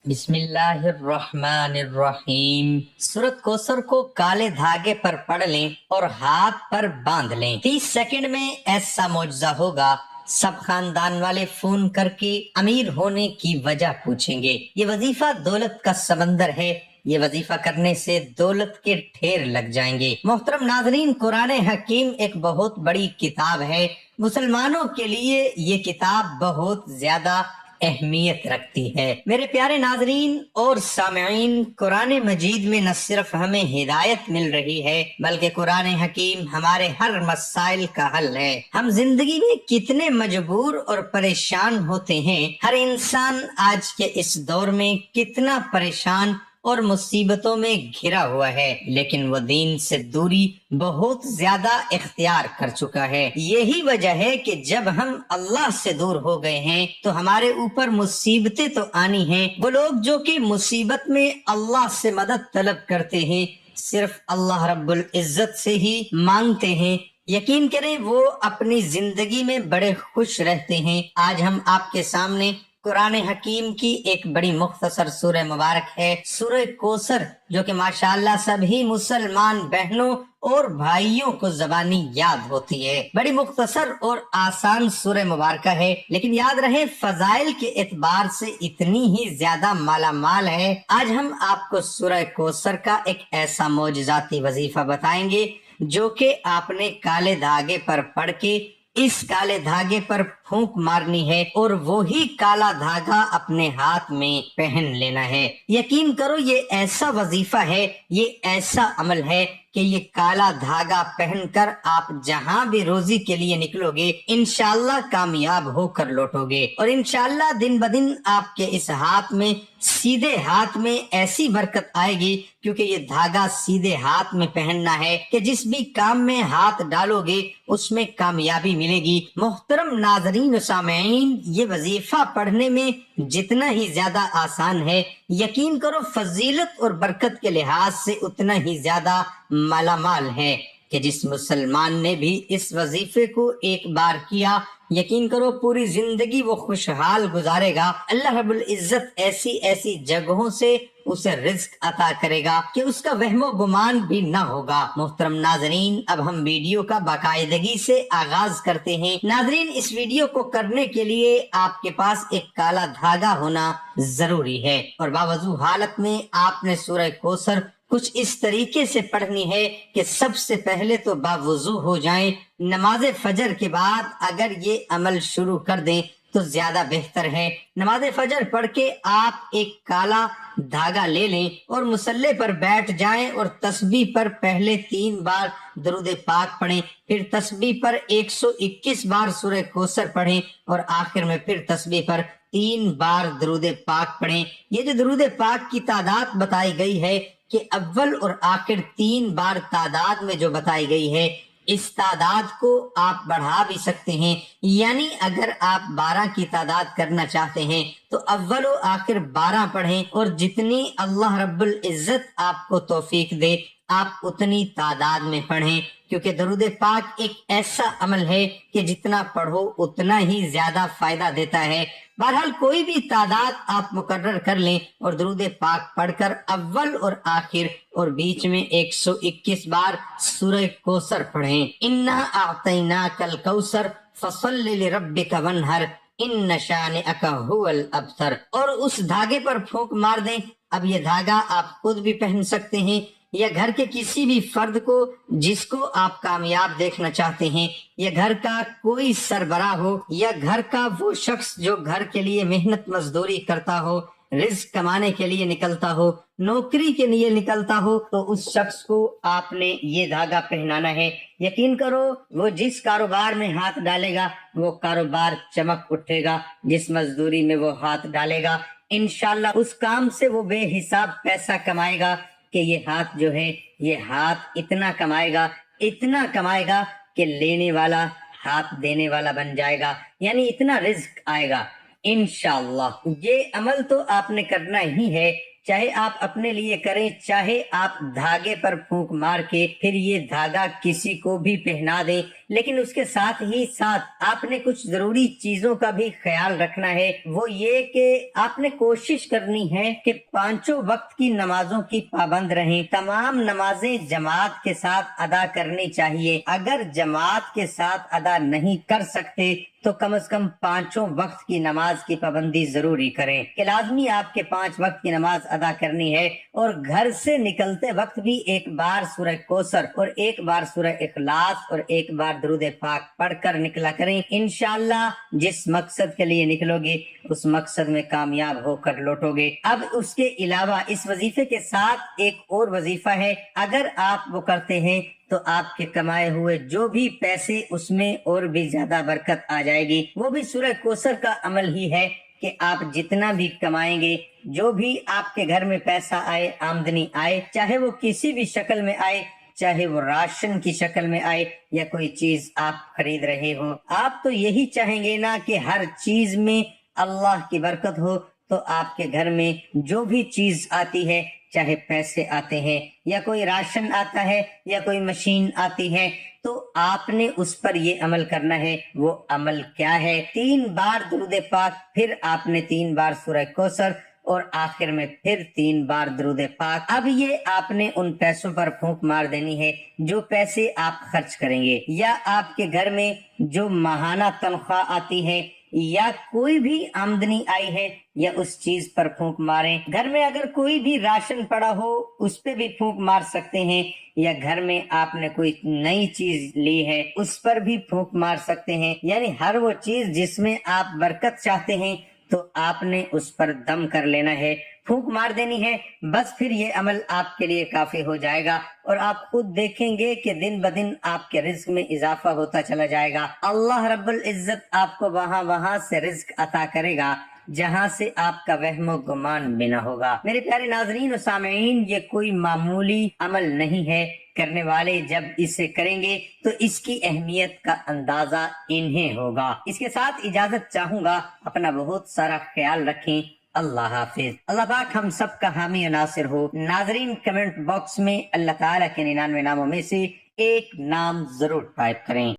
بسم اللہ الرحمن الرحیم۔ سورت کوثر کو کالے دھاگے پر پڑھ لیں اور ہاتھ پر باندھ لیں۔ 30 سیکنڈ میں ایسا معجزہ ہوگا، سب خاندان والے فون کر کے امیر ہونے کی وجہ پوچھیں گے۔ یہ وظیفہ دولت کا سمندر ہے، یہ وظیفہ کرنے سے دولت کے ڈھیر لگ جائیں گے۔ محترم ناظرین، قرآن حکیم ایک بہت بڑی کتاب ہے۔ مسلمانوں کے لیے یہ کتاب بہت زیادہ اہمیت رکھتی ہے۔ میرے پیارے ناظرین اور سامعین، قرآن مجید میں نہ صرف ہمیں ہدایت مل رہی ہے بلکہ قرآن حکیم ہمارے ہر مسائل کا حل ہے۔ ہم زندگی میں کتنے مجبور اور پریشان ہوتے ہیں، ہر انسان آج کے اس دور میں کتنا پریشان اور مصیبتوں میں گھرا ہوا ہے، لیکن وہ دین سے دوری بہت زیادہ اختیار کر چکا ہے۔ یہی وجہ ہے کہ جب ہم اللہ سے دور ہو گئے ہیں تو ہمارے اوپر مصیبتیں تو آنی ہیں۔ وہ لوگ جو کہ مصیبت میں اللہ سے مدد طلب کرتے ہیں، صرف اللہ رب العزت سے ہی مانگتے ہیں، یقین کریں وہ اپنی زندگی میں بڑے خوش رہتے ہیں۔ آج ہم آپ کے سامنے قرآن حکیم کی ایک بڑی مختصر سورہ مبارک ہے، سورہ کوثر، جو کہ ماشاءاللہ سبھی مسلمان بہنوں اور بھائیوں کو زبانی یاد ہوتی ہے۔ بڑی مختصر اور آسان سورہ مبارکہ ہے، لیکن یاد رہے فضائل کے اعتبار سے اتنی ہی زیادہ مالا مال ہے۔ آج ہم آپ کو سورہ کوثر کا ایک ایسا معجزاتی وظیفہ بتائیں گے جو کہ آپ نے کالے دھاگے پر پڑھ کے اس کالے دھاگے پر پھونک مارنی ہے اور وہی کالا دھاگا اپنے ہاتھ میں پہن لینا ہے۔ یقین کرو یہ ایسا وظیفہ ہے، یہ ایسا عمل ہے کہ یہ کالا دھاگا پہن کر آپ جہاں بھی روزی کے لیے نکلو گے انشاءاللہ کامیاب ہو کر لوٹو گے، اور انشاءاللہ دن بدن آپ کے اس ہاتھ میں، سیدھے ہاتھ میں ایسی برکت آئے گی، کیونکہ یہ دھاگا سیدھے ہاتھ میں پہننا ہے کہ جس بھی کام میں ہاتھ ڈالو گے اس میں کامیابی ملے گی۔ محترم ناظرین و سامعین، یہ وظیفہ پڑھنے میں جتنا ہی زیادہ آسان ہے، یقین کرو فضیلت اور برکت کے لحاظ سے اتنا ہی زیادہ مالا مال ہے کہ جس مسلمان نے بھی اس وظیفے کو ایک بار کیا، یقین کرو پوری زندگی وہ خوشحال گزارے گا۔ اللہ رب العزت ایسی ایسی جگہوں سے اسے رزق عطا کرے گا کہ اس کا وہم و گمان بھی نہ ہوگا۔ محترم ناظرین، اب ہم ویڈیو کا باقاعدگی سے آغاز کرتے ہیں۔ ناظرین، اس ویڈیو کو کرنے کے لیے آپ کے پاس ایک کالا دھاگا ہونا ضروری ہے، اور باوضو حالت میں آپ نے سورہ کوثر کچھ اس طریقے سے پڑھنی ہے کہ سب سے پہلے تو باوضو ہو جائیں۔ نماز فجر کے بعد اگر یہ عمل شروع کر دیں تو زیادہ بہتر ہے۔ نماز فجر پڑھ کے آپ ایک کالا دھاگا لے لیں اور مصلی پر بیٹھ جائیں، اور تسبیح پر پہلے 3 بار درود پاک پڑھیں، پھر تسبیح پر 121 بار سورہ کوثر پڑھیں، اور آخر میں پھر تسبیح پر 3 بار درود پاک پڑھیں۔ یہ جو درود پاک کی تعداد بتائی گئی ہے کہ اول اور آخر 3 بار تعداد میں جو بتائی گئی ہے، اس تعداد کو آپ بڑھا بھی سکتے ہیں، یعنی اگر آپ 12 کی تعداد کرنا چاہتے ہیں تو اول و آخر 12 پڑھیں، اور جتنی اللہ رب العزت آپ کو توفیق دے آپ اتنی تعداد میں پڑھیں، کیونکہ درود پاک ایک ایسا عمل ہے کہ جتنا پڑھو اتنا ہی زیادہ فائدہ دیتا ہے۔ بہرحال کوئی بھی تعداد آپ مقرر کر لیں اور درود پاک پڑھ کر اول اور آخر اور بیچ میں 121 بار سورہ کوثر پڑھیں۔ اِنَّا أَعْطَيْنَاكَ الْكَوْثَرَ فَصَلِّ لِرَبِّكَ وَانْحَرْ إِنَّ شَانِئَكَ هُوَ الْأَبْتَرُ، اور اس دھاگے پر پھونک مار دیں۔ اب یہ دھاگا آپ خود بھی پہن سکتے ہیں یا گھر کے کسی بھی فرد کو جس کو آپ کامیاب دیکھنا چاہتے ہیں، یا گھر کا کوئی سربراہ ہو، یا گھر کا وہ شخص جو گھر کے لیے محنت مزدوری کرتا ہو، رزق کمانے کے لیے نکلتا ہو، نوکری کے لیے نکلتا ہو، تو اس شخص کو آپ نے یہ دھاگا پہنانا ہے۔ یقین کرو وہ جس کاروبار میں ہاتھ ڈالے گا وہ کاروبار چمک اٹھے گا، جس مزدوری میں وہ ہاتھ ڈالے گا انشاءاللہ اس کام سے وہ بے حساب پیسہ کمائے گا کہ یہ ہاتھ جو ہے، یہ ہاتھ اتنا کمائے گا کہ لینے والا ہاتھ دینے والا بن جائے گا، یعنی اتنا رزق آئے گا انشاءاللہ۔ یہ عمل تو آپ نے کرنا ہی ہے، چاہے آپ اپنے لیے کریں، چاہے آپ دھاگے پر پھونک مار کے پھر یہ دھاگا کسی کو بھی پہنا دیں، لیکن اس کے ساتھ ہی ساتھ آپ نے کچھ ضروری چیزوں کا بھی خیال رکھنا ہے۔ وہ یہ کہ آپ نے کوشش کرنی ہے کہ 5 وقت کی نمازوں کی پابند رہیں۔ تمام نمازیں جماعت کے ساتھ ادا کرنی چاہیے۔ اگر جماعت کے ساتھ ادا نہیں کر سکتے تو کم از کم 5 وقت کی نماز کی پابندی ضروری کریں کہ لازمی آپ کے 5 وقت کی نماز ادا کرنی ہے، اور گھر سے نکلتے وقت بھی ایک بار سورہ کوثر اور ایک بار سورہ اخلاص اور ایک بار درود پاک پڑھ کر نکلا کریں۔ انشاءاللہ جس مقصد کے لیے نکلو گے اس مقصد میں کامیاب ہو کر لوٹو گے۔ اب اس کے علاوہ اس وظیفے کے ساتھ ایک اور وظیفہ ہے، اگر آپ وہ کرتے ہیں تو آپ کے کمائے ہوئے جو بھی پیسے اس میں اور بھی زیادہ برکت آ جائے گی۔ وہ بھی سورہ کوثر کا عمل ہی ہے کہ آپ جتنا بھی کمائیں گے، جو بھی آپ کے گھر میں پیسہ آئے، آمدنی آئے، چاہے وہ کسی بھی شکل میں آئے، چاہے وہ راشن کی شکل میں آئے یا کوئی چیز آپ خرید رہے ہو، آپ تو یہی چاہیں گے نا کہ ہر چیز میں اللہ کی برکت ہو۔ تو آپ کے گھر میں جو بھی چیز آتی ہے، چاہے پیسے آتے ہیں یا کوئی راشن آتا ہے یا کوئی مشین آتی ہے، تو آپ نے اس پر یہ عمل کرنا ہے۔ وہ عمل کیا ہے؟ 3 بار درود پاک، پھر آپ نے 3 بار سورہ کوثر، اور آخر میں پھر 3 بار درود پاک۔ اب یہ آپ نے ان پیسوں پر پھونک مار دینی ہے جو پیسے آپ خرچ کریں گے، یا آپ کے گھر میں جو ماہانہ تنخواہ آتی ہے یا کوئی بھی آمدنی آئی ہے، یا اس چیز پر پھونک ماریں۔ گھر میں اگر کوئی بھی راشن پڑا ہو اس پہ بھی پھونک مار سکتے ہیں، یا گھر میں آپ نے کوئی نئی چیز لی ہے اس پر بھی پھونک مار سکتے ہیں، یعنی ہر وہ چیز جس میں آپ برکت چاہتے ہیں تو آپ نے اس پر دم کر لینا ہے، پھونک مار دینی ہے۔ بس پھر یہ عمل آپ کے لیے کافی ہو جائے گا، اور آپ خود دیکھیں گے کہ دن بدن آپ کے رزق میں اضافہ ہوتا چلا جائے گا۔ اللہ رب العزت آپ کو وہاں سے رزق عطا کرے گا جہاں سے آپ کا وہم و گمان بھی نہ ہوگا۔ میرے پیارے ناظرین و سامعین، یہ کوئی معمولی عمل نہیں ہے۔ کرنے والے جب اسے کریں گے تو اس کی اہمیت کا اندازہ انہیں ہوگا۔ اس کے ساتھ اجازت چاہوں گا، اپنا بہت سارا خیال رکھیں۔ اللہ حافظ۔ اللہ پاک ہم سب کا حامی و ناصر ہو۔ ناظرین کمنٹ باکس میں اللہ تعالیٰ کے 99 ناموں میں سے ایک نام ضرور ٹائپ کریں۔